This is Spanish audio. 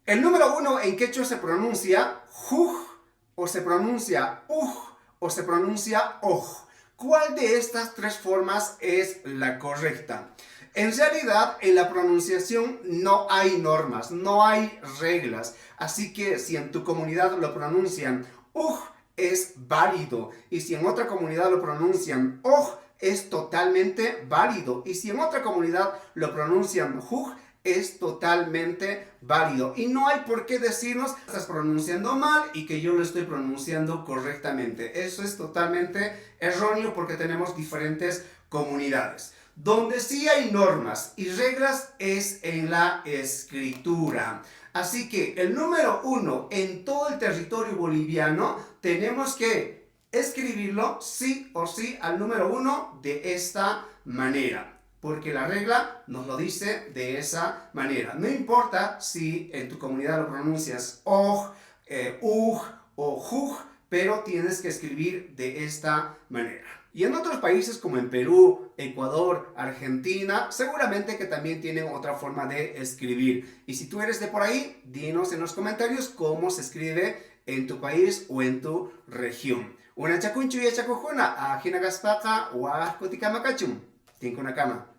El número uno en quechua se pronuncia juj, o se pronuncia uj, o se pronuncia oj. ¿Cuál de estas tres formas es la correcta? En realidad, en la pronunciación no hay normas, no hay reglas. Así que si en tu comunidad lo pronuncian uj, es válido. Y si en otra comunidad lo pronuncian oj, es totalmente válido. Y si en otra comunidad lo pronuncian juj, es totalmente válido. Y no hay por qué decirnos que estás pronunciando mal y que yo lo estoy pronunciando correctamente. Eso es totalmente erróneo porque tenemos diferentes comunidades. Donde sí hay normas y reglas es en la escritura. Así que el número uno en todo el territorio boliviano tenemos que escribirlo sí o sí al número uno de esta manera. Porque la regla nos lo dice de esa manera. No importa si en tu comunidad lo pronuncias oj, uj o juj, pero tienes que escribir de esta manera. Y en otros países como en Perú, Ecuador, Argentina, seguramente que también tienen otra forma de escribir. Y si tú eres de por ahí, dinos en los comentarios cómo se escribe en tu país o en tu región. Una chacunchu y chacujuna, ajina gaspaka, wa kotika makachum. Tinkuna kama.